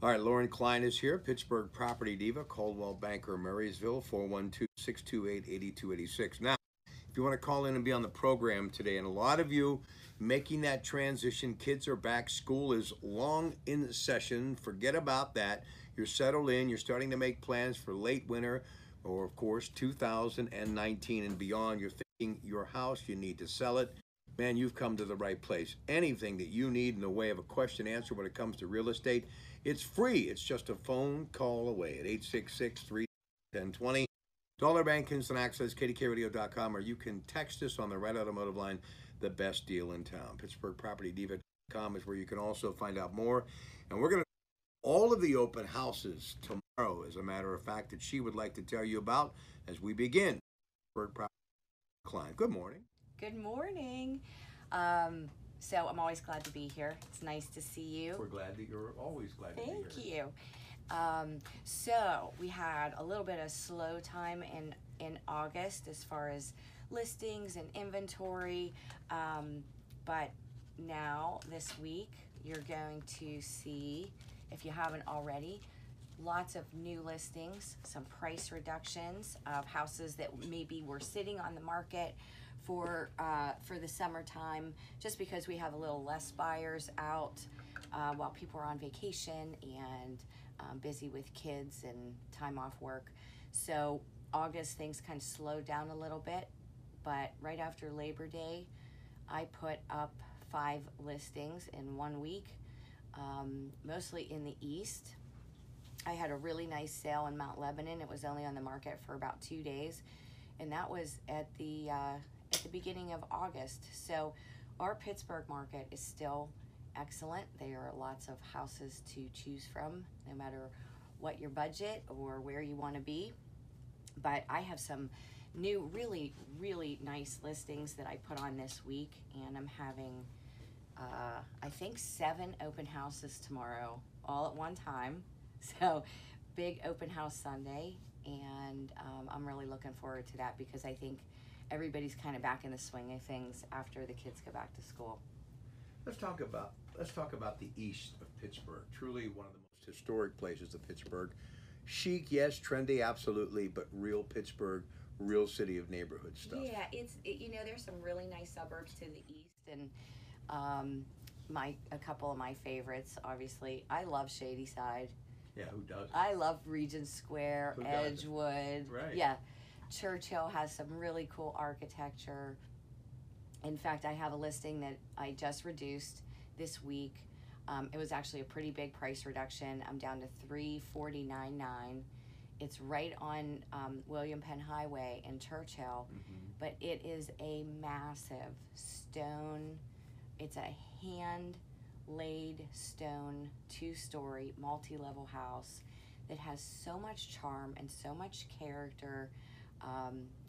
All right, Lauren Klein is here, Pittsburgh Property Diva, Coldwell Banker, Marysville, 412-628-8286. Now, if you want to call in and be on the program today, and a lot of you making that transition, kids are back, school is long in session, forget about that. You're settled in, you're starting to make plans for late winter, or of course 2019 and beyond. You're thinking your house, you need to sell it. Man, you've come to the right place. Anything that you need in the way of a question answer when it comes to real estate, it's free. It's just a phone call away at 866-310-20. Dollar Bank Instant Access, kdkradio.com, or you can text us on the Red Automotive line, the best deal in town. PittsburghPropertyDiva.com is where you can also find out more. And we're going to all of the open houses tomorrow, as a matter of fact, that she would like to tell you about as we begin. Pittsburgh Property Klein. Good morning. Good morning. So I'm always glad to be here. It's nice to see you. We're glad that you're always glad to be here. Thank you. So we had a little bit of slow time in August as far as listings and inventory, but now this week you're going to see, if you haven't already, lots of new listings, some price reductions of houses that maybe were sitting on the market for the summertime, just because we have a little less buyers out while people are on vacation and busy with kids and time off work. So August things kind of slowed down a little bit, but right after Labor Day, I put up 5 listings in 1 week, mostly in the East. I had a really nice sale in Mount Lebanon. It was only on the market for about 2 days, and that was at the beginning of August. So our Pittsburgh market is still excellent. There are lots of houses to choose from, no matter what your budget or where you want to be. But I have some new, really, really nice listings that I put on this week, and I'm having, I think 7 open houses tomorrow, all at one time. So big open house Sunday, and I'm really looking forward to that because I think everybody's kind of back in the swing of things after the kids go back to school. Let's talk about the east of Pittsburgh. Truly one of the most historic places of Pittsburgh. Chic, yes. Trendy, absolutely. But real Pittsburgh, real city of neighborhood stuff. Yeah, there's some really nice suburbs to the east, and a couple of my favorites. Obviously, I love Shadyside. Yeah, who doesn't? I love Regent Square, Edgewood. Right. Yeah, Churchill has some really cool architecture. In fact, I have a listing that I just reduced this week. It was actually a pretty big price reduction. I'm down to $349.9. It's right on William Penn Highway in Churchill, but it is a massive stone. It's a hand-laid stone 2-story multi-level house that has so much charm and so much character.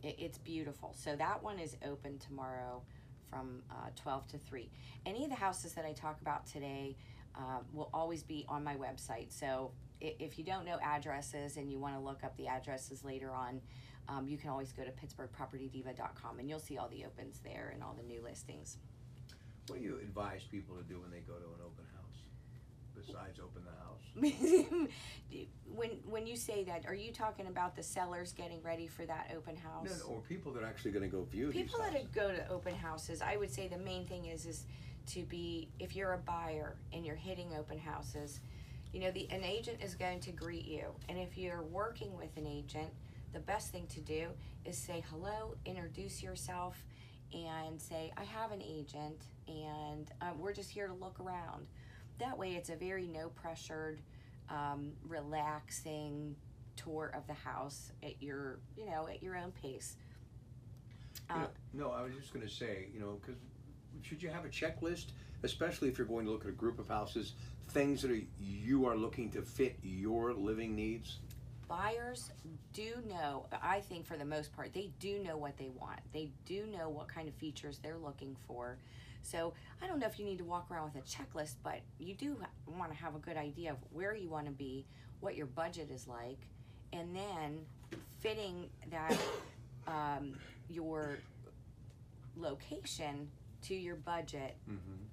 It's beautiful. So that one is open tomorrow from 12 to 3. Any of the houses that I talk about today will always be on my website. So if you don't know addresses and you want to look up the addresses later on, you can always go to PittsburghPropertyDiva.com and you'll see all the opens there and all the new listings. What do you advise people to do when they go to an open house, besides open the house? When you say that, are you talking about the sellers getting ready for that open house? No, or people that are actually going to go view people these houses. That go to open houses, I would say the main thing is to be, if you're a buyer and you're hitting open houses, an agent is going to greet you. And if you're working with an agent, the best thing to do is say hello, introduce yourself, and say, I have an agent, and we're just here to look around. That way it's a very no-pressured, relaxing tour of the house at your own pace. No, I was just going to say, because should you have a checklist, especially if you're going to look at a group of houses, things that you are looking to fit your living needs? Buyers do know, I think for the most part, they do know what they want. They do know what kind of features they're looking for. So I don't know if you need to walk around with a checklist, but you do want to have a good idea of where you want to be, what your budget is like, and then fitting that your location to your budget,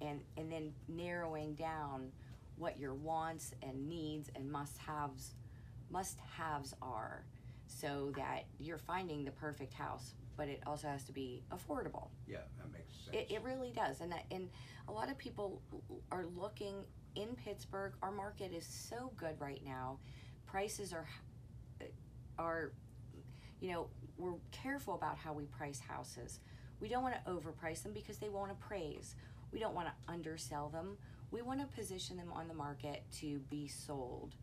and then narrowing down what your wants and needs and must-haves are, so that you're finding the perfect house, but it also has to be affordable. Yeah, that makes sense. It really does. And a lot of people are looking in Pittsburgh. Our market is so good right now. Prices are, you know, we're careful about how we price houses. We don't want to overprice them because they won't appraise. We don't want to undersell them. We want to position them on the market to be sold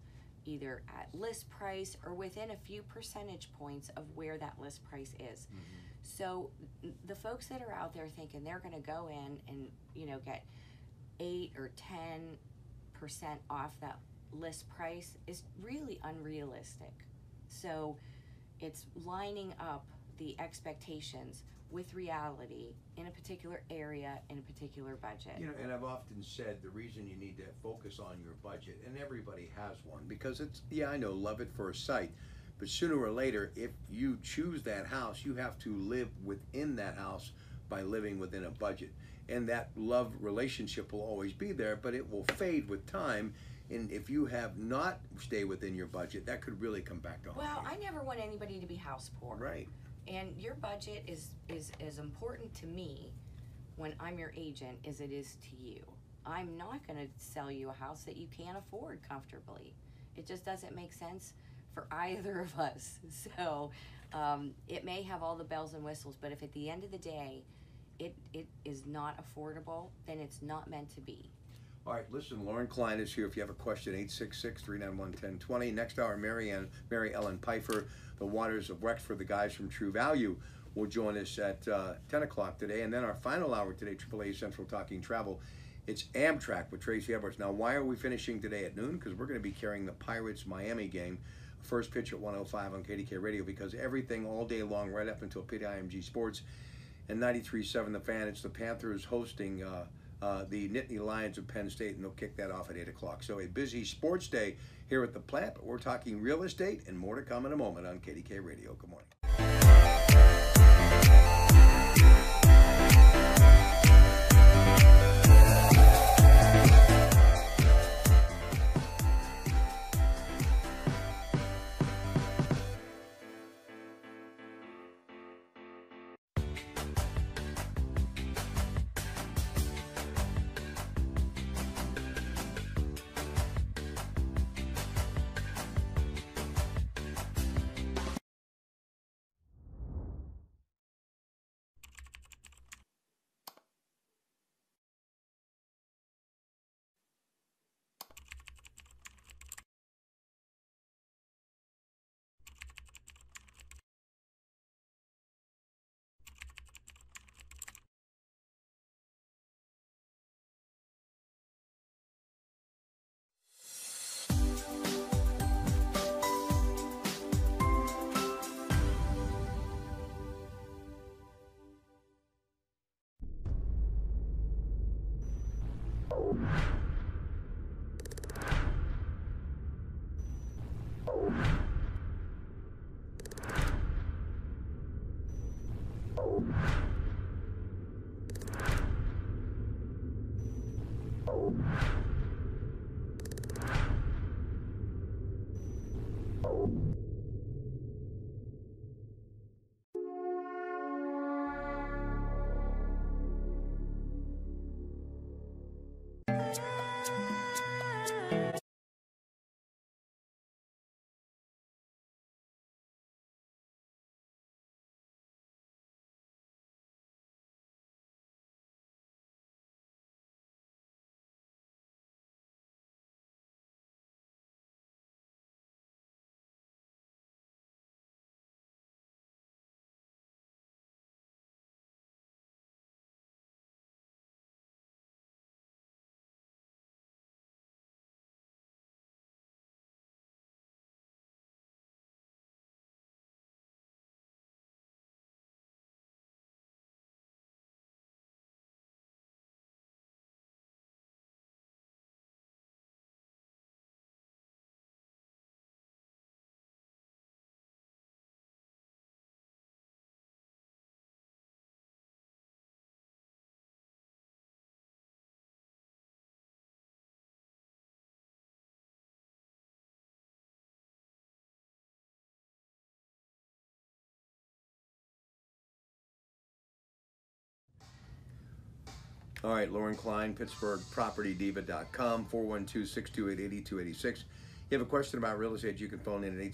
either at list price or within a few percentage points of where that list price is. Mm-hmm. So the folks that are out there thinking they're going to go in and, you know, get 8 or 10% off that list price is really unrealistic. So it's lining up the expectations with reality in a particular area, in a particular budget. You know, and I've often said the reason you need to focus on your budget, and everybody has one, because it's, yeah, I know, love at first sight, but sooner or later, if you choose that house, you have to live within that house by living within a budget. And that love relationship will always be there, but it will fade with time. And if you have not stay within your budget, that could really come back to haunt you. Well, I never want anybody to be house poor. Right. And your budget is as important to me when I'm your agent as it is to you. I'm not going to sell you a house that you can't afford comfortably. It just doesn't make sense for either of us. So it may have all the bells and whistles, but if at the end of the day it is not affordable, then it's not meant to be. All right, listen, Lauren Klein is here. If you have a question, 866-391-1020. Next hour, Mary Ellen Pfeiffer, the Waters of Wexford, the guys from True Value, will join us at 10 o'clock today. And then our final hour today, AAA Central Talking Travel, it's Amtrak with Tracy Edwards. Now, why are we finishing today at noon? Because we're going to be carrying the Pirates-Miami game, first pitch at 105 on KDK Radio, because everything all day long, right up until PIMG Sports and 93.7 The Fan, it's the Panthers hosting the Nittany Lions of Penn State, and they'll kick that off at 8 o'clock. So a busy sports day here at the plant, but we're talking real estate and more to come in a moment on KDK Radio. Good morning. All right, Lauren Klein, PittsburghPropertyDiva.com, 412-628-8286. You have a question about real estate, you can phone in at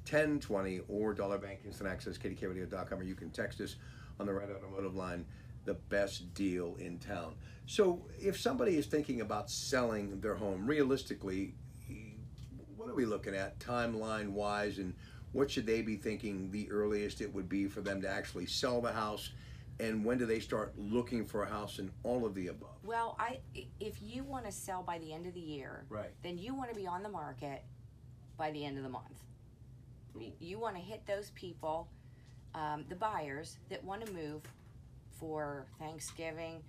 866-391-1020 or Dollar Bank Instant Access, KDKRadio.com, or you can text us on the Red Automotive line, the best deal in town. So if somebody is thinking about selling their home, realistically, what are we looking at timeline-wise, and what should they be thinking the earliest it would be for them to actually sell the house? And when do they start looking for a house, and all of the above? Well, if you want to sell by the end of the year, right, then you want to be on the market by the end of the month. You want to hit those people, the buyers that want to move for Thanksgiving,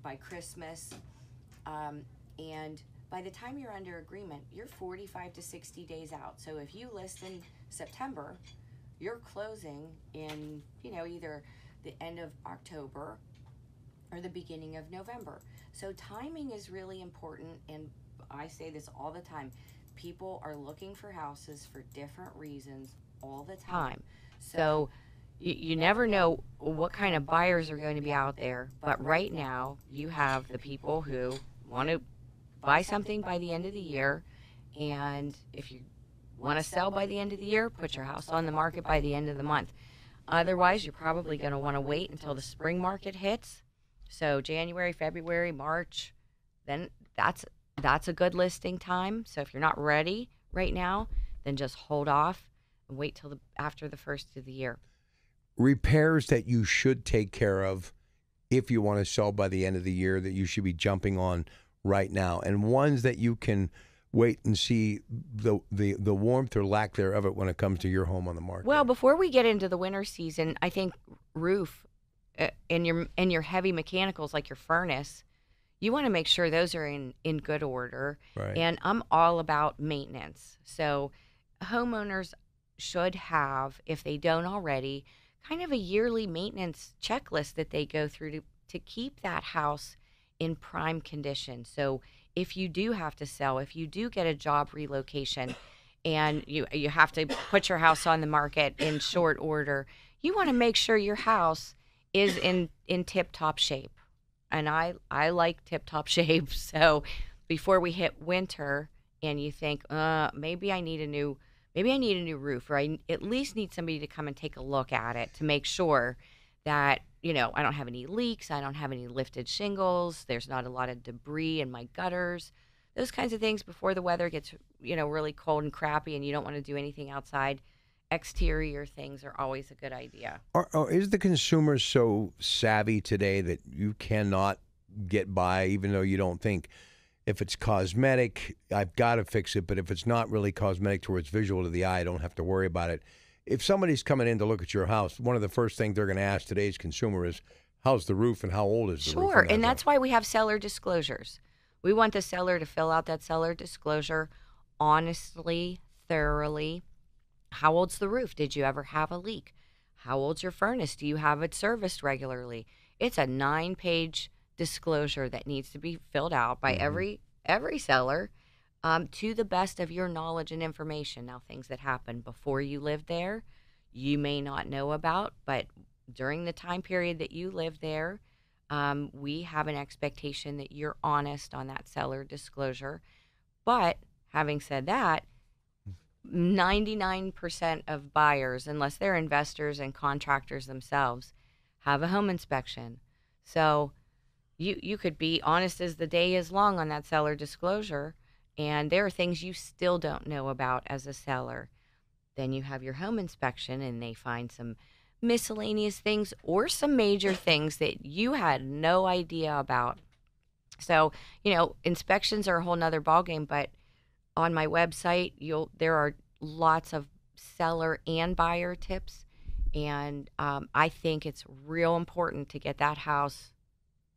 by Christmas, and by the time you're under agreement, you're 45 to 60 days out. So if you list in September, you're closing in, either the end of October or the beginning of November. So timing is really important, and I say this all the time. People are looking for houses for different reasons all the time. So you never know what kind of buyers are going to be out there, but right now you have the people who want to buy something by the end of the year, and if you want to sell by the end of the year, put your house on the market by the end of the month. Otherwise, you're probably going to want to wait until the spring market hits. So January, February, March, then that's a good listing time. So if you're not ready right now, then just hold off and wait till after the first of the year. Repairs that you should take care of if you want to sell by the end of the year that you should be jumping on right now, and ones that you can wait and see the warmth or lack thereof it when it comes to your home on the market? Well, before we get into the winter season, I think roof and your heavy mechanicals like your furnace, you want to make sure those are in good order. Right. And I'm all about maintenance. So homeowners should have, if they don't already, kind of a yearly maintenance checklist that they go through to keep that house in prime condition. So if you do have to sell, if you do get a job relocation and you have to put your house on the market in short order, you want to make sure your house is in tip-top shape. And I like tip-top shape. So before we hit winter and you think, maybe I need a new roof, or I at least need somebody to come and take a look at it to make sure that, I don't have any leaks, I don't have any lifted shingles, there's not a lot of debris in my gutters, those kinds of things before the weather gets, really cold and crappy and you don't want to do anything outside. Exterior things are always a good idea. Or is the consumer so savvy today that you cannot get by, even though you don't think, if it's cosmetic, I've got to fix it, but if it's not really cosmetic to where it's visual to the eye, I don't have to worry about it? If somebody's coming in to look at your house, one of the first things they're going to ask today's consumer is, how's the roof and how old is the roof? Sure, and that's why we have seller disclosures. We want the seller to fill out that seller disclosure honestly, thoroughly. How old's the roof? Did you ever have a leak? How old's your furnace? Do you have it serviced regularly? It's a 9-page disclosure that needs to be filled out by every seller, to the best of your knowledge and information. Now, things that happened before you lived there, you may not know about, but during the time period that you lived there, we have an expectation that you're honest on that seller disclosure. But having said that, 99% of buyers, unless they're investors and contractors themselves, have a home inspection. So you could be honest as the day is long on that seller disclosure, and there are things you still don't know about as a seller. Then you have your home inspection and they find some miscellaneous things or some major things that you had no idea about. So, inspections are a whole nother ballgame, but on my website, there are lots of seller and buyer tips, and I think it's real important to get that house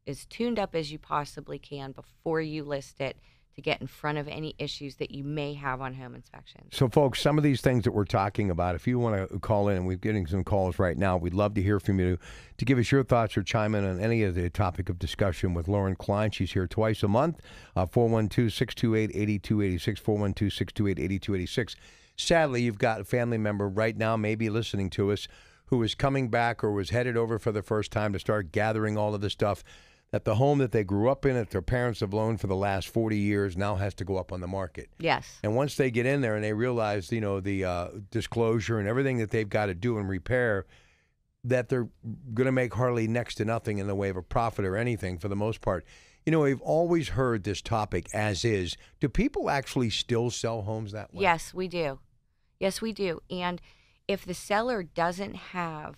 as tuned up as you possibly can before you list it, to get in front of any issues that you may have on home inspections. So, folks, some of these things that we're talking about, if you want to call in, and we're getting some calls right now, we'd love to hear from you to give us your thoughts or chime in on any of the topic of discussion with Lauren Klein. She's here twice a month, 412-628-8286, 412-628-8286. Sadly, you've got a family member right now maybe listening to us who is coming back or was headed over for the first time to start gathering all of the stuff, that the home that they grew up in, that their parents have loaned for the last 40 years, now has to go up on the market. Yes. And once they get in there and they realize, the disclosure and everything that they've got to do and repair, that they're going to make hardly next to nothing in the way of a profit or anything for the most part. We've always heard this topic as is. Do people actually still sell homes that way? Yes, we do. Yes, we do. And if the seller doesn't have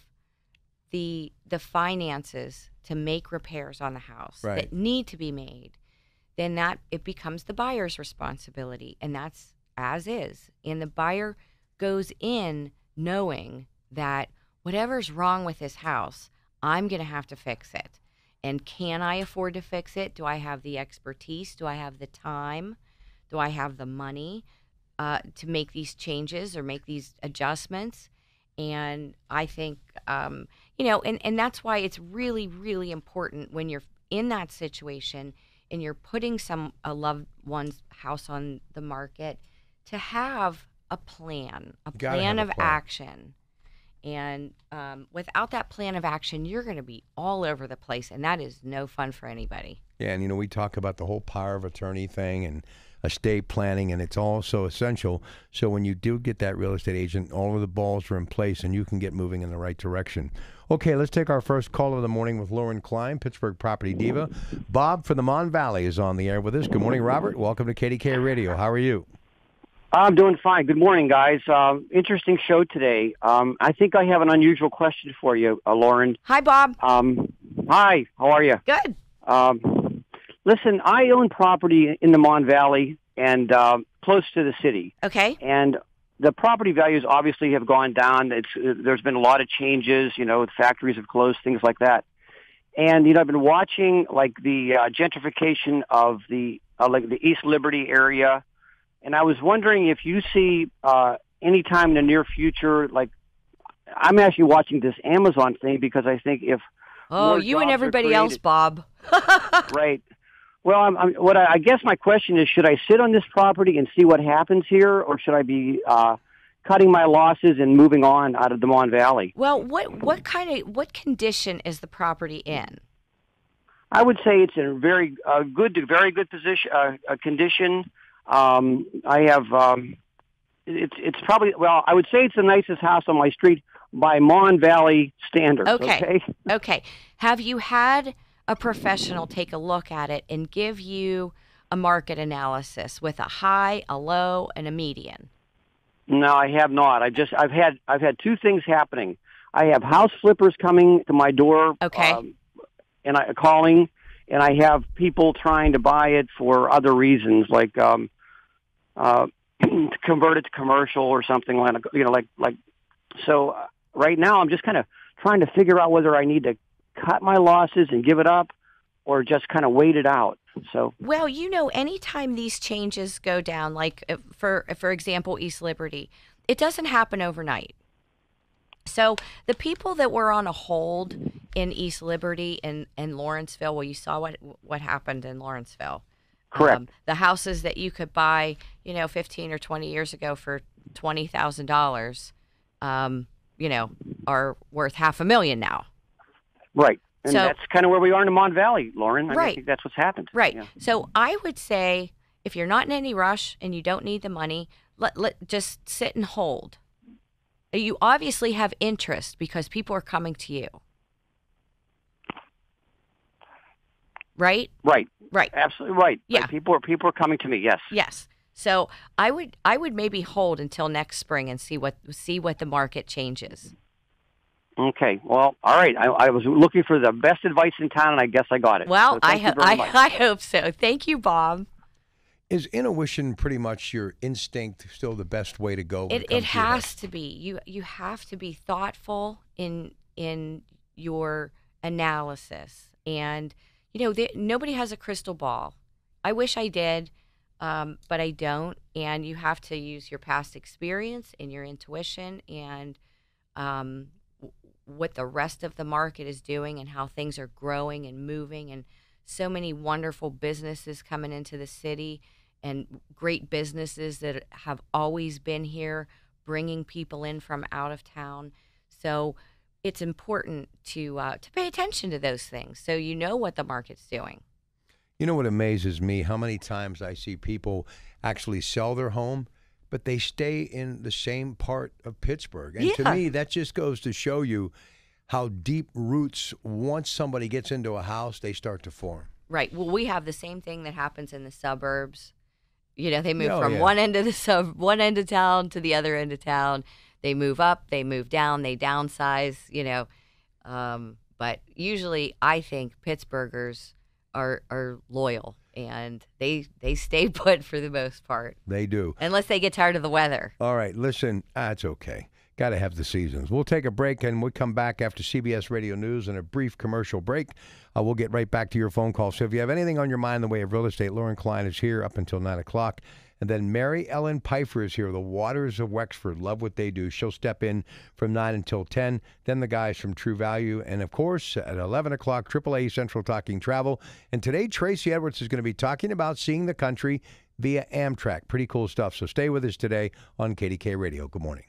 the finances to make repairs on the house that need to be made, then it becomes the buyer's responsibility, and that's as is. And the buyer goes in knowing that whatever's wrong with this house, I'm going to have to fix it. And can I afford to fix it? Do I have the expertise? Do I have the time? Do I have the money to make these changes or make these adjustments? And I think, and that's why it's really, really important when you're in that situation and you're putting a loved one's house on the market to have a plan of action. And without that plan of action, you're going to be all over the place, and that is no fun for anybody. Yeah, and we talk about the whole power of attorney thing and estate planning, and it's all so essential. So when you do get that real estate agent, all of the balls are in place, and you can get moving in the right direction. Okay, let's take our first call of the morning with Lauren Klein, Pittsburgh Property Diva. Bob from the Mon Valley is on the air with us. Good morning, Robert. Welcome to KDK Radio. How are you? I'm doing fine. Good morning, guys. Interesting show today. I think I have an unusual question for you, Lauren. Hi, Bob. Hi. How are you? Good. Listen, I own property in the Mon Valley and close to the city. Okay. And the property values obviously have gone down. There's been a lot of changes. Factories have closed, things like that. And I've been watching the gentrification of the East Liberty area. And I was wondering if you see any time in the near future, I'm actually watching this Amazon thing because I think if you and everybody else, Bob. Right. Well, I guess my question is, should I sit on this property and see what happens here, or should I be cutting my losses and moving on out of the Mon Valley? Well, what condition is the property in? I would say it's in a very good position, condition. I have, it's probably, I would say it's the nicest house on my street by Mon Valley standards. Okay. Have you had a professional take a look at it and give you a market analysis with a high, a low, and a median? No, I have not. I've had two things happening. I have house flippers coming to my door. Okay. And calling, and I have people trying to buy it for other reasons, like, to convert it to commercial or something like. So right now I'm just kind of trying to figure out whether I need to cut my losses and give it up, or just kind of wait it out. So anytime these changes go down, like for example, East Liberty, it doesn't happen overnight. So the people that were on a hold in East Liberty and Lawrenceville, well, you saw what happened in Lawrenceville. Correct. The houses that you could buy, 15 or 20 years ago for $20,000, are worth $500,000 now. Right. And that's kind of where we are in the Mon Valley, Lauren. I think that's what's happened. Right. Yeah. So I would say if you're not in any rush and you don't need the money, let just sit and hold. You obviously have interest because people are coming to you. Right? Right. Right. Absolutely right. Yeah. Right. People are coming to me. Yes. Yes. So I would maybe hold until next spring and see what the market changes. Okay. Well, all right. I was looking for the best advice in town, and I guess I got it. Well, so I hope so. Thank you, Bob. Is intuition pretty much your instinct still the best way to go? It has to be. You have to be thoughtful in your analysis, and nobody has a crystal ball. I wish I did, but I don't. And you have to use your past experience and your intuition and what the rest of the market is doing and how things are growing and moving, and so many wonderful businesses coming into the city and great businesses that have always been here, bringing people in from out of town. So it's important to pay attention to those things so you know what the market's doing. You know what amazes me? How many times I see people actually sell their home, but they stay in the same part of Pittsburgh. And to me, that just goes to show you how deep roots, once somebody gets into a house, they start to form. Right. Well, we have the same thing that happens in the suburbs. You know, they move from one end of one end of town to the other end of town. They move up, they move down, they downsize, you know. But usually I think Pittsburghers are loyal, and they stay put for the most part. They do. Unless they get tired of the weather. All right, listen, it's okay. Got to have the seasons. We'll take a break, and we'll come back after CBS Radio News and a brief commercial break. We'll get right back to your phone call. So if you have anything on your mind in the way of real estate, Lauren Klein is here up until 9 o'clock. And then Mary Ellen Pfeiffer is here, the Waters of Wexford. Love what they do. She'll step in from 9 until 10. Then the guys from True Value. And, of course, at 11 o'clock, AAA Central Talking Travel. And today, Tracy Edwards is going to be talking about seeing the country via Amtrak. Pretty cool stuff. So stay with us today on KDK Radio. Good morning.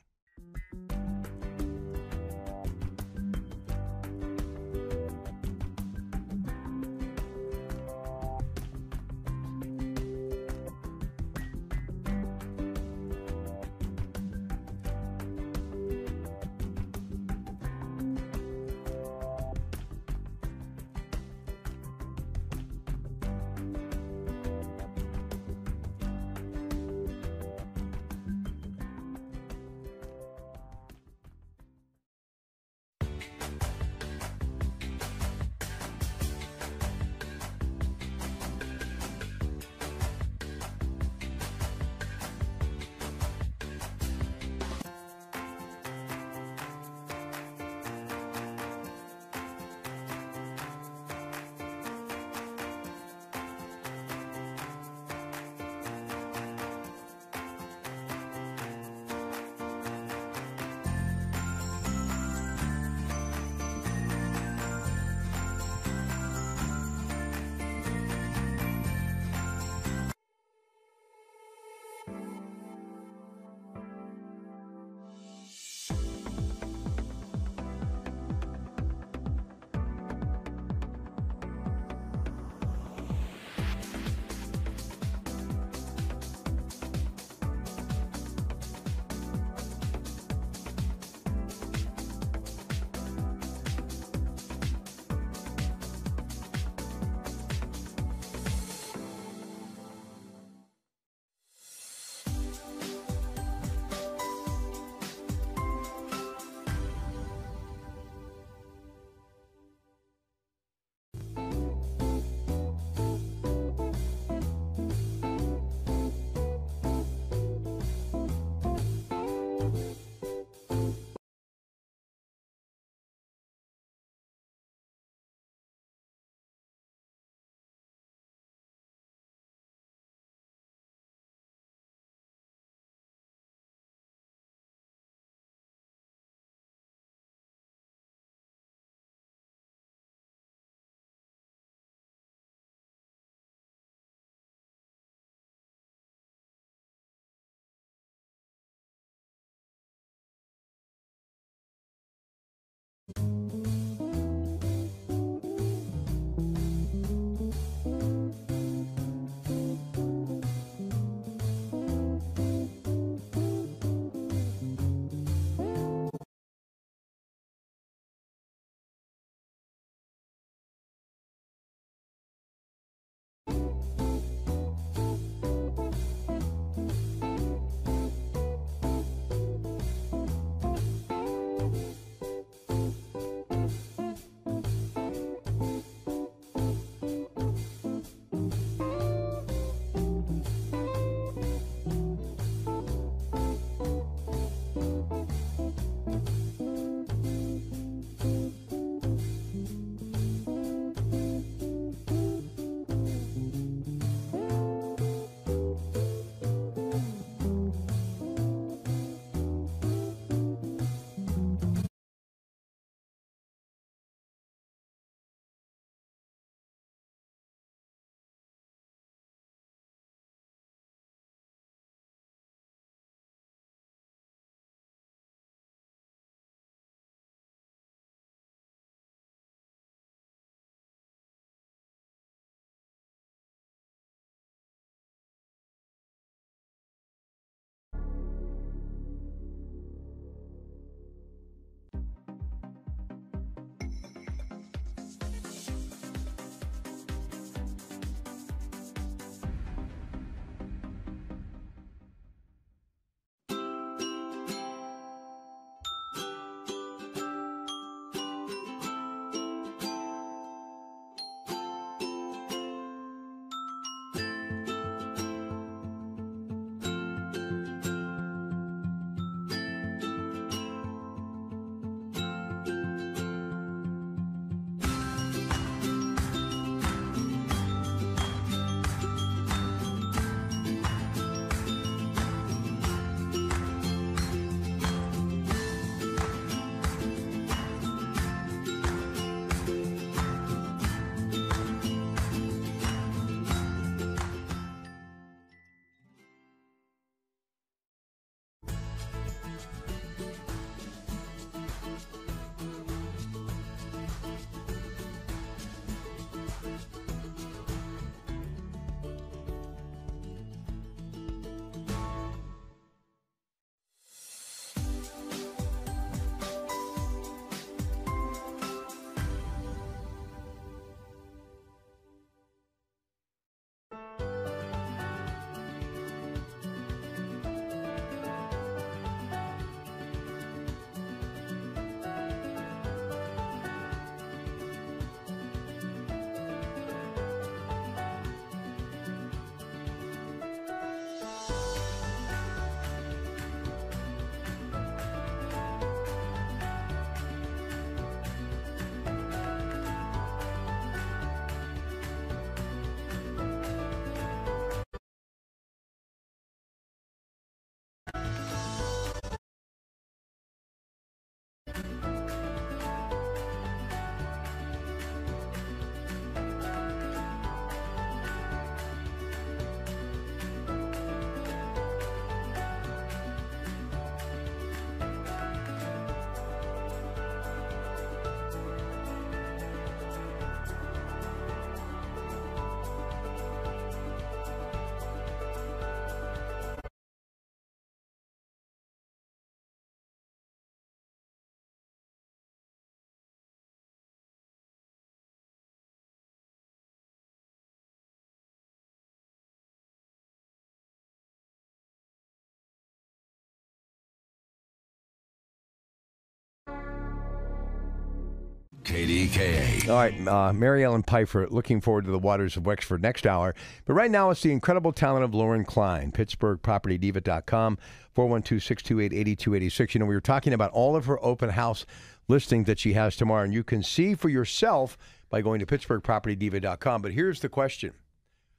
KDKA. All right, Mary Ellen Pfeiffer, looking forward to the waters of Wexford next hour. But right now, it's the incredible talent of Lauren Klein, PittsburghPropertyDiva.com, 412-628-8286. You know, we were talking about all of her open house listings that she has tomorrow, and you can see for yourself by going to PittsburghPropertyDiva.com. But here's the question.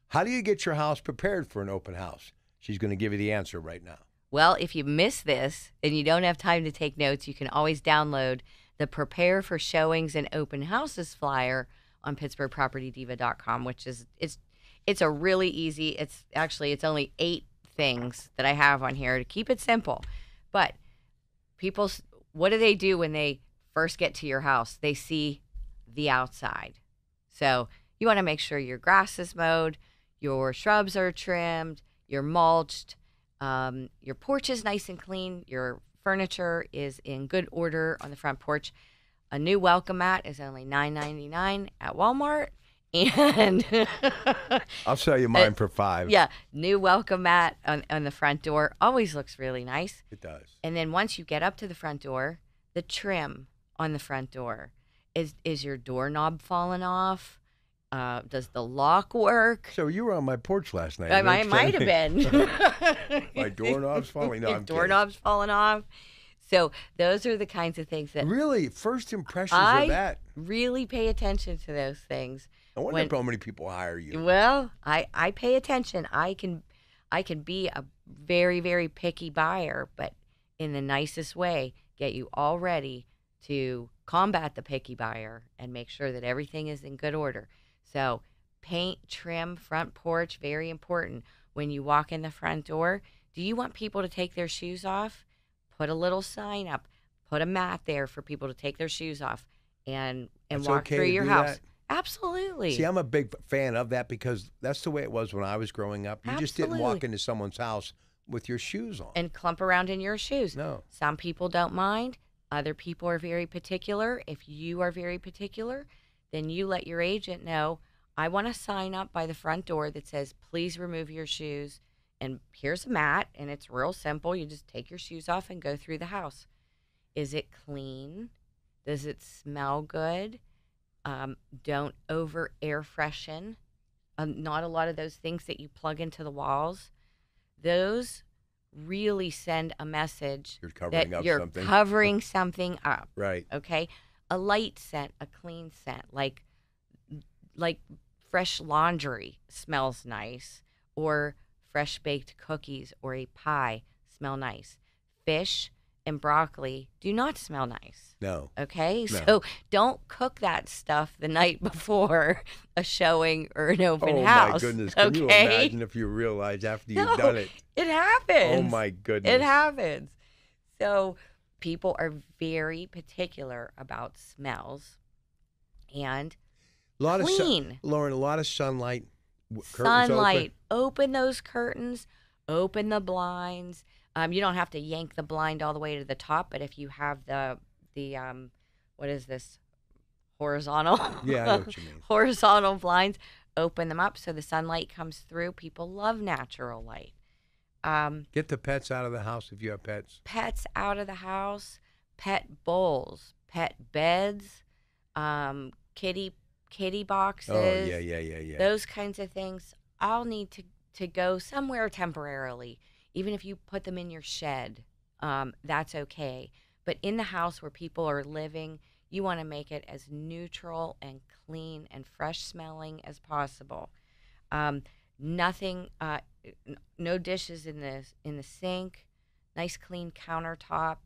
How do you get your house prepared for an open house? She's going to give you the answer right now. Well, if you miss this and you don't have time to take notes, you can always download the Prepare for Showings and Open Houses flyer on PittsburghPropertyDiva.com, which is it's a really easy. It's only 8 things that I have on here to keep it simple. But people, what do they do when they first get to your house? They see the outside. So you want to make sure your grass is mowed, your shrubs are trimmed, you're mulched, your porch is nice and clean, your furniture is in good order on the front porch. A new welcome mat is only $9.99 at Walmart. And I'll sell you mine for $5. Yeah, new welcome mat on the front door always looks really nice. It does. And then once you get up to the front door, the trim on the front door. Is your doorknob falling off? Does the lock work? So you were on my porch last night. I might have been. My doorknob's falling off. Doorknob's falling off. So those are the kinds of things that really first impressions of that. Really pay attention to those things. I wonder how many people hire you. Well, I pay attention. I can be a very, very picky buyer, but in the nicest way, get you all ready to combat the picky buyer and make sure that everything is in good order. So paint, trim, front porch, very important. When you walk in the front door, do you want people to take their shoes off? Put a little sign up. Put a mat there for people to take their shoes off and walk through your house. Absolutely. See, I'm a big fan of that because that's the way it was when I was growing up. You just didn't walk into someone's house with your shoes on. And clump around in your shoes. No. Some people don't mind. Other people are very particular. If you are very particular, then you let your agent know, I want to sign up by the front door that says, please remove your shoes. And here's a mat, and it's real simple. You just take your shoes off and go through the house. Is it clean? Does it smell good? Don't over air freshen. Not a lot of those things that you plug into the walls. Those really send a message that you're covering something up. Right. Okay. A light scent, a clean scent, like fresh laundry smells nice, or fresh baked cookies or a pie smell nice. Fish and broccoli do not smell nice. No. Okay? No. So don't cook that stuff the night before a showing or an open house. Oh, my goodness. Can you imagine if you realize after you've done it? It happens. Oh, my goodness. It happens. So people are very particular about smells and clean. Lauren, a lot of sunlight. Sunlight. Open those curtains. Open the blinds. You don't have to yank the blind all the way to the top, but if you have the what is this? Horizontal? Yeah, I know what you mean. Horizontal blinds, open them up so the sunlight comes through. People love natural light. Get the pets out of the house if you have pets. Pets out of the house, pet bowls, pet beds, kitty boxes. Oh, yeah. Those kinds of things all need to go somewhere temporarily. Even if you put them in your shed, that's okay. But in the house where people are living, you want to make it as neutral and clean and fresh smelling as possible. Nothing, no dishes in the sink, nice clean countertop,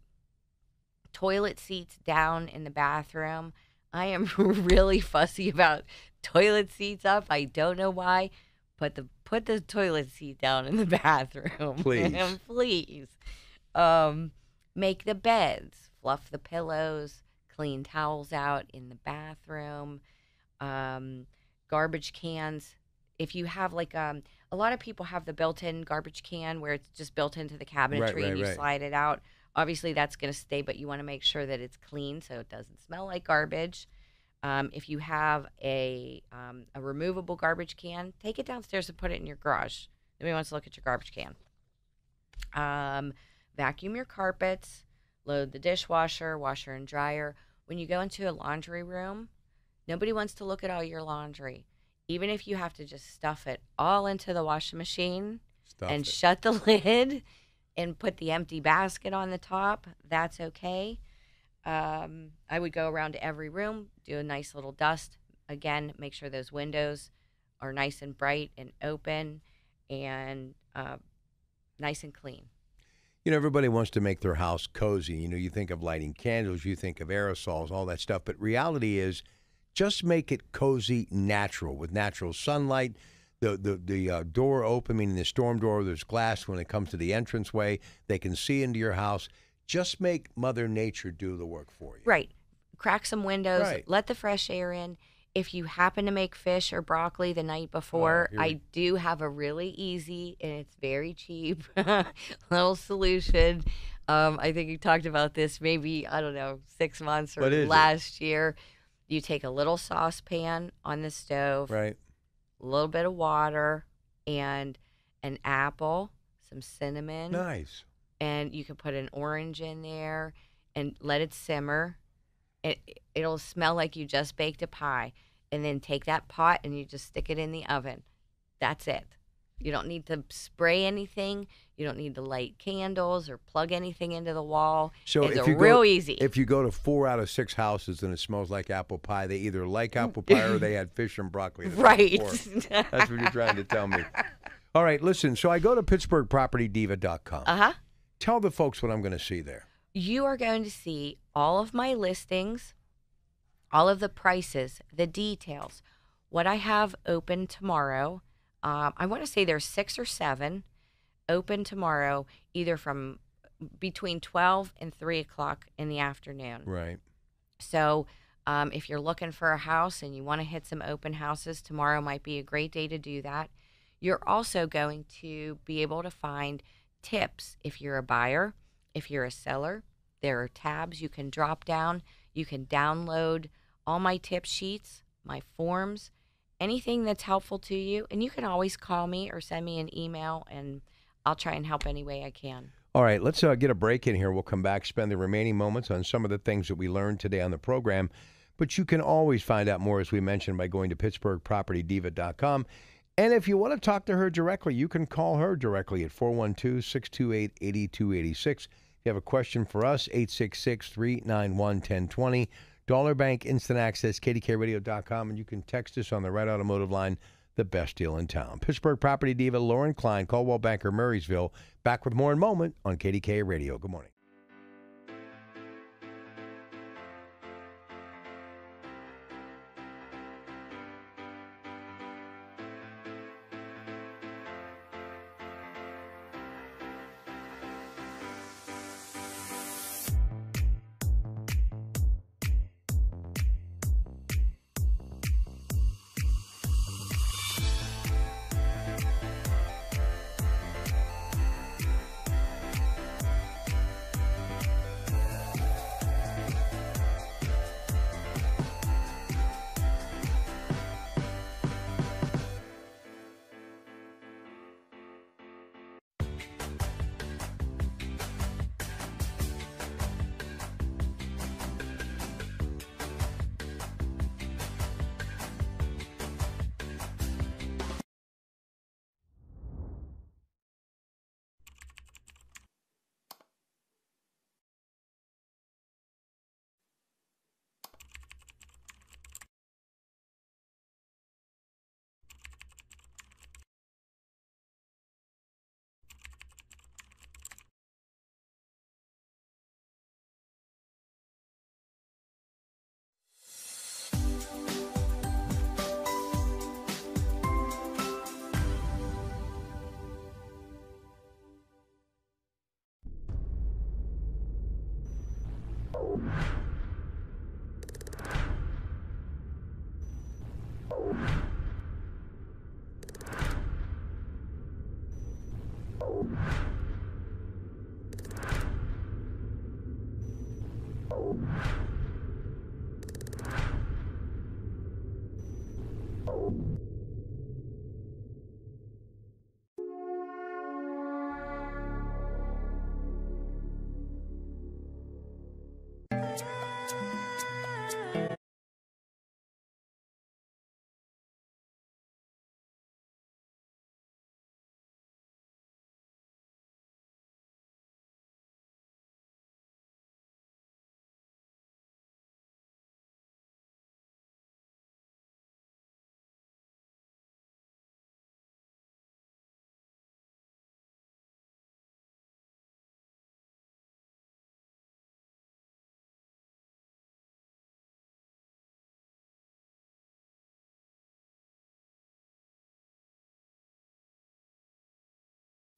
toilet seats down in the bathroom. I am really fussy about toilet seats up. I don't know why. Put the toilet seat down in the bathroom. Please. Please. Make the beds. Fluff the pillows. Clean towels out in the bathroom. Garbage cans. If you have a lot of people have the built-in garbage can where it's just built into the cabinetry and you slide it out. Obviously, that's going to stay, but you want to make sure that it's clean so it doesn't smell like garbage. If you have a removable garbage can, take it downstairs and put it in your garage. Nobody wants to look at your garbage can. Vacuum your carpets, load the dishwasher, washer and dryer, when you go into a laundry room, nobody wants to look at all your laundry. Even if you have to just stuff it all into the washing machine and shut the lid and put the empty basket on the top, that's okay. I would go around to every room, do a nice little dust. Again, make sure those windows are nice and bright and open and nice and clean. You know, everybody wants to make their house cozy. You know, you think of lighting candles, you think of aerosols, all that stuff. But reality is, just make it cozy, natural, with natural sunlight. The door open, meaning the storm door, there's glass when it comes to the entranceway. They can see into your house. Just make Mother Nature do the work for you. Right. Crack some windows. Right. Let the fresh air in. If you happen to make fish or broccoli the night before, I do have a really easy, and it's very cheap, little solution. I think you talked about this maybe, 6 months or last year. You take a little saucepan on the stove, right, a little bit of water, and an apple, some cinnamon. Nice. And you can put an orange in there and let it simmer. It'll smell like you just baked a pie. And then take that pot and you just stick it in the oven. That's it. You don't need to spray anything. You don't need to light candles or plug anything into the wall. So it's real easy. If you go to 4 out of 6 houses and it smells like apple pie, they either like apple pie or they had fish and broccoli. Right. That's what you're trying to tell me. All right, listen. So I go to PittsburghPropertyDiva.com. Uh-huh. Tell the folks what I'm going to see there. You are going to see all of my listings, all of the prices, the details, what I have open tomorrow. I want to say there's 6 or 7 open tomorrow, either from between 12 and 3 o'clock in the afternoon. Right. So if you're looking for a house and you want to hit some open houses, tomorrow might be a great day to do that. You're also going to be able to find tips if you're a buyer, if you're a seller. There are tabs you can drop down. You can download all my tip sheets, my forms, anything that's helpful to you. And you can always call me or send me an email, and I'll try and help any way I can. All right, let's get a break in here. We'll come back, spend the remaining moments on some of the things that we learned today on the program. But you can always find out more, as we mentioned, by going to PittsburghPropertyDiva.com. And if you want to talk to her directly, you can call her directly at 412-628-8286. If you have a question for us, 866-391-1020. Dollar Bank Instant Access, KDKRadio.com, and you can text us on the Red Automotive line, the best deal in town. Pittsburgh Property Diva, Lauren Klein, Coldwell Banker, Murraysville. Back with more in a moment on KDK Radio. Good morning.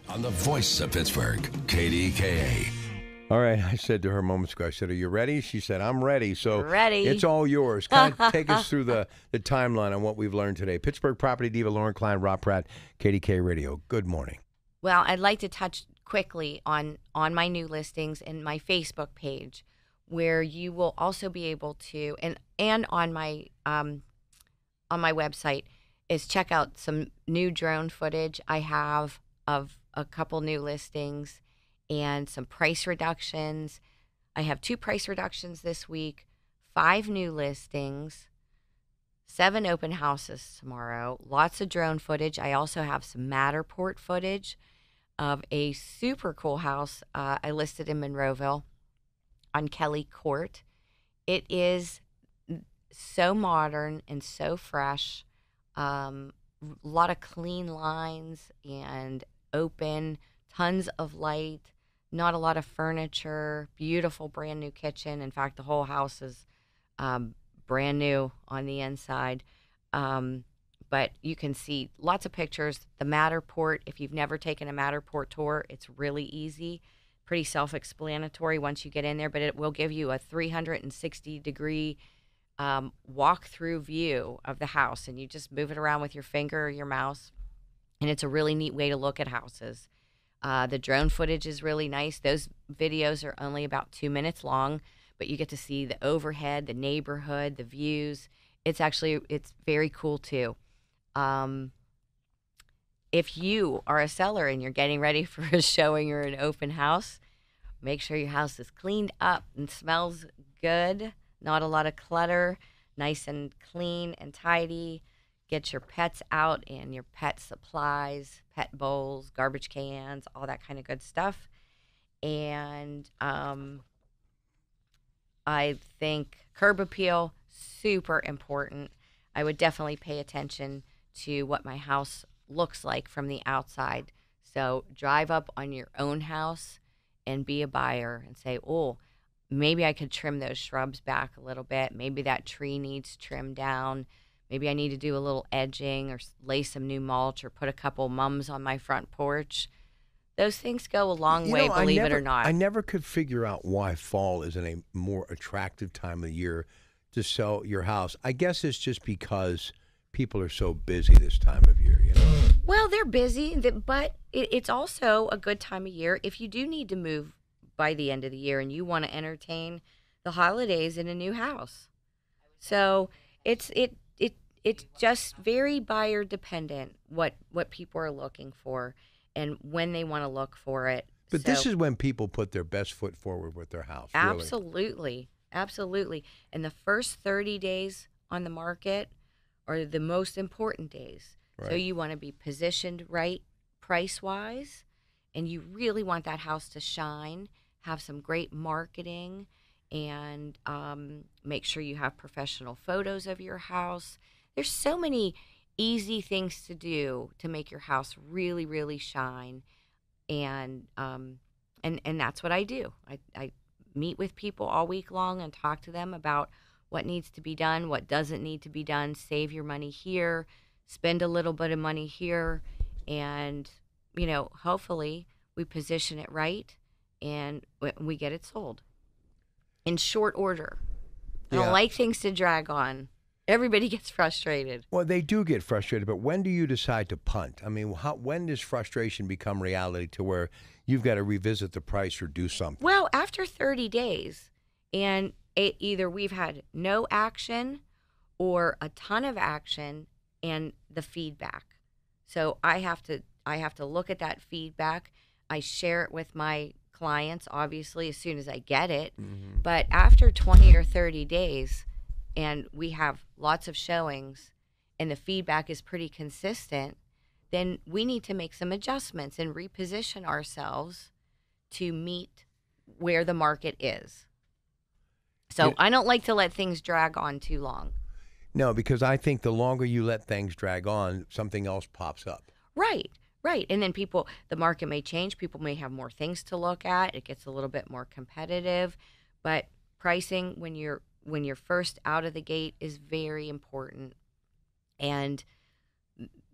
on the voice of Pittsburgh, KDKA. All right, I said to her moments ago, I said, are you ready? She said, I'm ready. So Ready. It's all yours. Kind of take us through the timeline on what we've learned today. Pittsburgh property diva Lauren Klein, Rob Pratt, KDK Radio. Good morning. Well, I'd like to touch quickly on my new listings and my Facebook page, where you will also be able to, and on my website, is check out some new drone footage I have of a couple new listings and some price reductions. I have 2 price reductions this week, 5 new listings, 7 open houses tomorrow, lots of drone footage. I also have some Matterport footage of a super cool house I listed in Monroeville on Kelly Court. It is so modern and so fresh. A lot of clean lines and open, tons of light, not a lot of furniture, beautiful brand new kitchen. In fact, the whole house is brand new on the inside. But you can see lots of pictures. The Matterport, if you've never taken a Matterport tour, it's really easy, pretty self-explanatory once you get in there, but it will give you a 360-degree walk-through view of the house, and you just move it around with your finger or your mouse, and it's a really neat way to look at houses. The drone footage is really nice. Those videos are only about 2 minutes long, but you get to see the overhead, the neighborhood, the views. It's very cool too. If you are a seller and you're getting ready for a showing or an open house, make sure your house is cleaned up and smells good. Not a lot of clutter, nice and clean and tidy. Get your pets out and your pet supplies, pet bowls, garbage cans, all that kind of good stuff. And I think curb appeal, super important. I would definitely pay attention to what my house looks like from the outside. So drive up on your own house and be a buyer and say, oh, maybe I could trim those shrubs back a little bit. Maybe that tree needs trimmed down. Maybe I need to do a little edging or lay some new mulch or put a couple mums on my front porch. Those things go a long way, believe it or not. I never could figure out why fall isn't a more attractive time of year to sell your house. I guess it's just because people are so busy this time of year, you know? Well, they're busy, but it's also a good time of year if you do need to move by the end of the year and you want to entertain the holidays in a new house. So it's just very buyer dependent what people are looking for and when they want to look for it. But this is when people put their best foot forward with their house. Really. Absolutely. And the first 30 days on the market are the most important days. Right. So you want to be positioned right price-wise, and you really want that house to shine, have some great marketing, and make sure you have professional photos of your house. There's so many easy things to do to make your house really, really shine, and that's what I do. I meet with people all week long and talk to them about what needs to be done, what doesn't need to be done, save your money here, spend a little bit of money here, and, hopefully we position it right and we get it sold in short order. I don't like things to drag on. Everybody gets frustrated. Well, they do get frustrated, but when do you decide to punt? I mean, when does frustration become reality to where you've got to revisit the price or do something? Well, after 30 days, and either we've had no action or a ton of action and the feedback. So I have to look at that feedback. I share it with my clients, obviously, as soon as I get it. Mm-hmm. But after 20 or 30 days, and we have lots of showings, and the feedback is pretty consistent, then we need to make some adjustments and reposition ourselves to meet where the market is. So I don't like to let things drag on too long. No, because I think the longer you let things drag on, something else pops up. Right. And then the market may change. People may have more things to look at. It gets a little bit more competitive. But pricing when you're first out of the gate is very important. And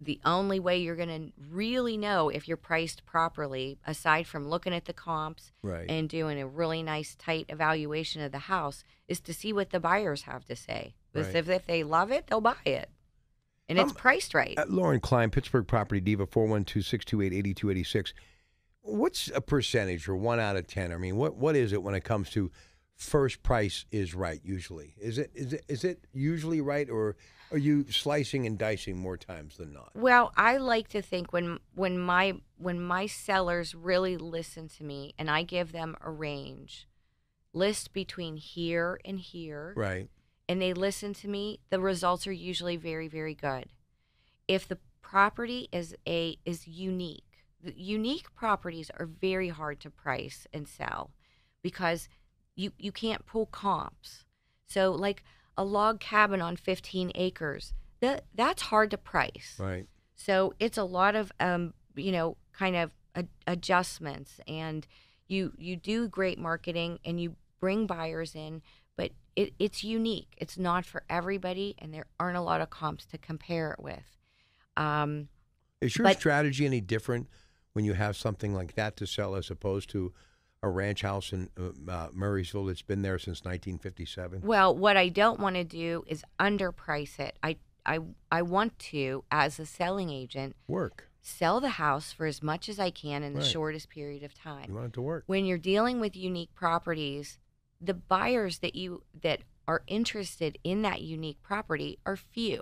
the only way you're going to really know if you're priced properly, aside from looking at the comps Right. and doing a really nice, tight evaluation of the house, is to see what the buyers have to say. Because Right. if they love it, they'll buy it. And it's priced right. Lauren Klein, Pittsburgh Property Diva, 412-628-8286. What's a percentage or 1 out of 10? I mean, what is it when it comes to first price is right usually? Is it usually right, or are you slicing and dicing more times than not? Well, I like to think when my sellers really listen to me and I give them a range, list between here and here, Right. and they listen to me, the results are usually very, very good. If the property is unique, the unique properties are very hard to price and sell because you can't pull comps. So like a log cabin on 15 acres, that's hard to price. Right. So it's a lot of kind of adjustments, and you do great marketing and you bring buyers in, but it's unique. It's not for everybody, and there aren't a lot of comps to compare it with. Is your strategy any different when you have something like that to sell as opposed to a ranch house in Murraysville that's been there since 1957? Well, what I don't want to do is underprice it. I want to, as a selling agent, sell the house for as much as I can in the shortest period of time. You want it to work. When you're dealing with unique properties, the buyers that are interested in that unique property are few.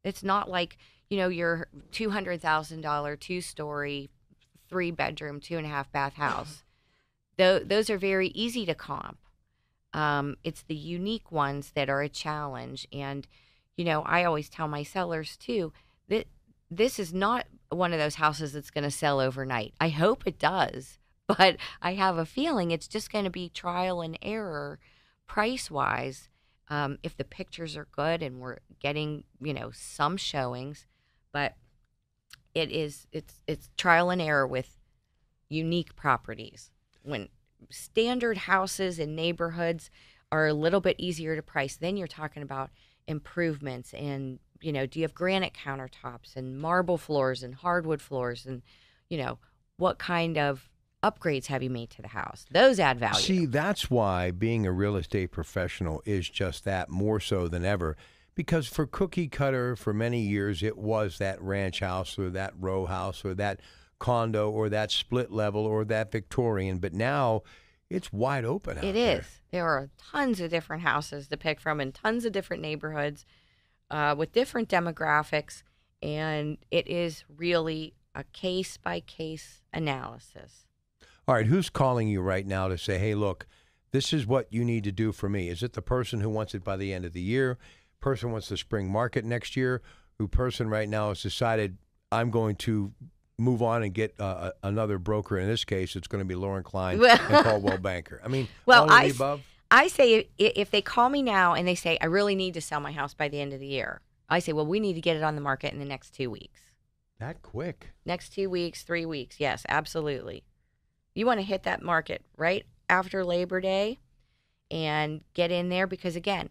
It's not like, your $200,000 2-story, 3-bedroom, 2.5-bath house. Those are very easy to comp. It's the unique ones that are a challenge. And, I always tell my sellers too that this is not one of those houses that's going to sell overnight. I hope it does, but I have a feeling it's just going to be trial and error price-wise. If the pictures are good and we're getting, some showings, but it's trial and error with unique properties. When standard houses in neighborhoods are a little bit easier to price, then you're talking about improvements and, do you have granite countertops and marble floors and hardwood floors and, what kind of upgrades have you made to the house? Those add value. See, that's why being a real estate professional is just that, more so than ever. Because for cookie cutter, for many years, it was that ranch house or that row house or that condo or that split level or that Victorian. But now it's wide open out there. It is. There are tons of different houses to pick from in tons of different neighborhoods with different demographics. And it is really a case-by-case analysis. All right, who's calling you right now to say, hey, look, this is what you need to do for me? Is it the person who wants it by the end of the year? Person wants the spring market next year? Who person right now has decided, I'm going to move on and get another broker? In this case, it's going to be Lauren Klein and Caldwell Banker. I mean, all of the above? I say if they call me now and they say, I really need to sell my house by the end of the year, I say, well, we need to get it on the market in the next 2 weeks. That quick? Next 2 weeks, 3 weeks. Yes, absolutely. You want to hit that market right after Labor Day and get in there because, again,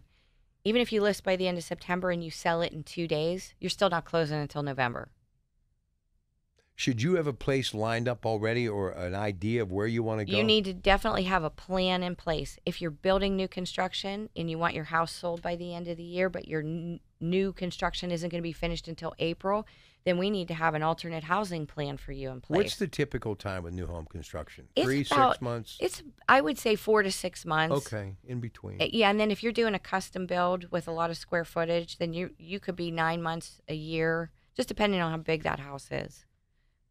even if you list by the end of September and you sell it in 2 days, you're still not closing until November. Should you have a place lined up already or an idea of where you want to go? You need to definitely have a plan in place. If you're building new construction and you want your house sold by the end of the year, but your new construction isn't going to be finished until April, then we need to have an alternate housing plan for you in place. What's the typical time with new home construction? It's 3, 6 months? I would say 4 to 6 months. Okay, in between. Yeah, and then if you're doing a custom build with a lot of square footage, then you could be 9 months, a year, just depending on how big that house is.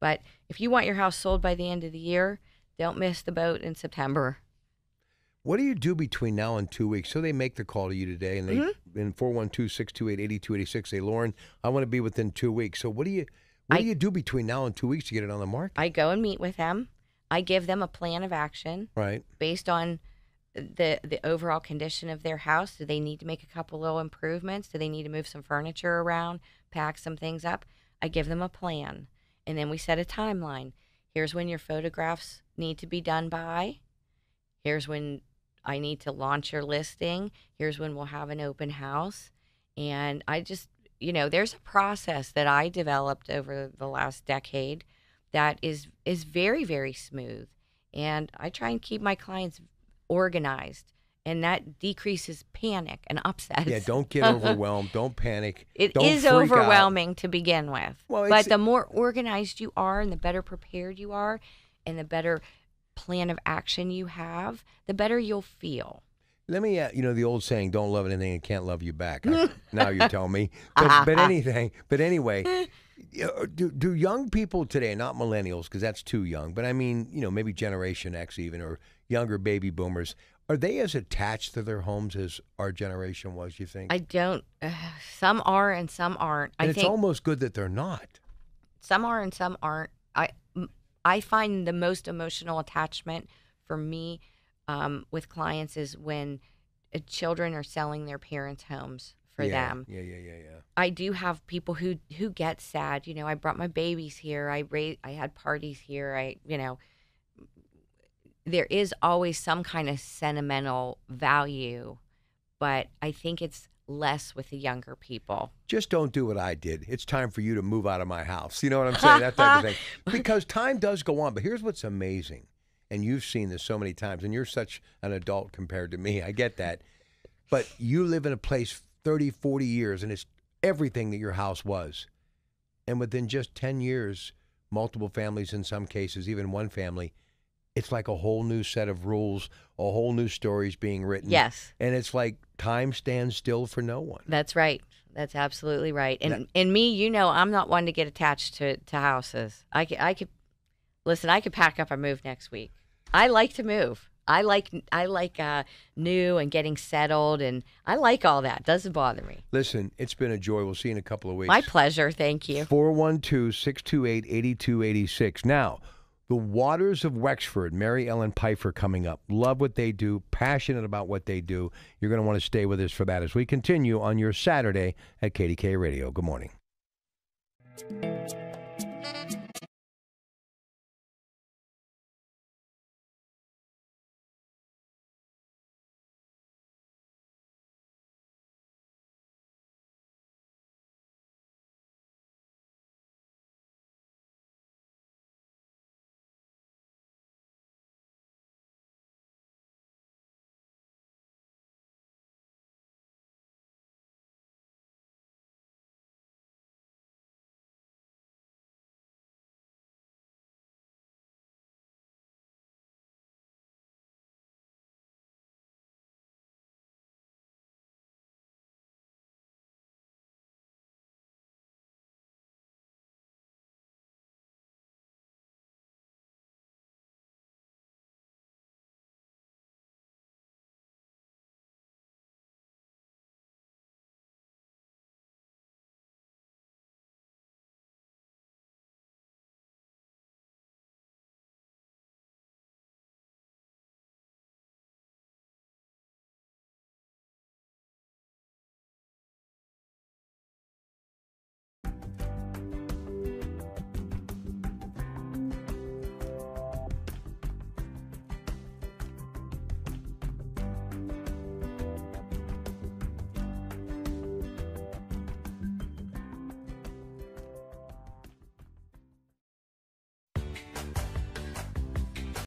But if you want your house sold by the end of the year, don't miss the boat in September. What do you do between now and 2 weeks? So they make the call to you today, and they in 412-628-8286 say, Lauren, I want to be within 2 weeks. So what do you do between now and 2 weeks to get it on the market? I go and meet with them. I give them a plan of action, right, based on the overall condition of their house. Do they need to make a couple little improvements? Do they need to move some furniture around, pack some things up? I give them a plan. And then we set a timeline. Here's when your photographs need to be done by. Here's when I need to launch your listing. Here's when we'll have an open house. And there's a process that I developed over the last decade that is very, very smooth. And I try and keep my clients organized, and that decreases panic and upsets. Yeah, don't get overwhelmed. Don't panic. It Don't is freak overwhelming to begin with. Well, but the more organized you are and the better prepared you are and the better plan of action you have, the better you'll feel. Let me, the old saying, don't love anything and can't love you back. Now you tell me. But anyway, do young people today, not millennials, because that's too young, but I mean, maybe Generation X even, or younger baby boomers, are they as attached to their homes as our generation was, you think? I don't. Some are and some aren't. And it's almost good that they're not. Some are and some aren't. I find the most emotional attachment for me with clients is when children are selling their parents' homes for them. Yeah. I do have people who get sad. I brought my babies here. I had parties here. There is always some kind of sentimental value, but I think it's less with the younger people. Just don't do what I did. It's time for you to move out of my house. You know what I'm saying? That type of thing. Because time does go on. But here's what's amazing. And you've seen this so many times, and you're such an adult compared to me. I get that. But you live in a place 30, 40 years, and it's everything that your house was. And within just 10 years, multiple families in some cases, even one family, it's like a whole new set of rules, a whole new stories being written. Yes. And it's like time stands still for no one. That's right. That's absolutely right. And me, I'm not one to get attached to houses. I could pack up and move next week. I like to move. I like new and getting settled, and I like all that. Doesn't bother me. Listen, it's been a joy. We'll see you in a couple of weeks. My pleasure. Thank you. 412-628-8286. Now, the Waters of Wexford, Mary Ellen Pfeiffer coming up. Love what they do, passionate about what they do. You're going to want to stay with us for that as we continue on your Saturday at KDK Radio. Good morning.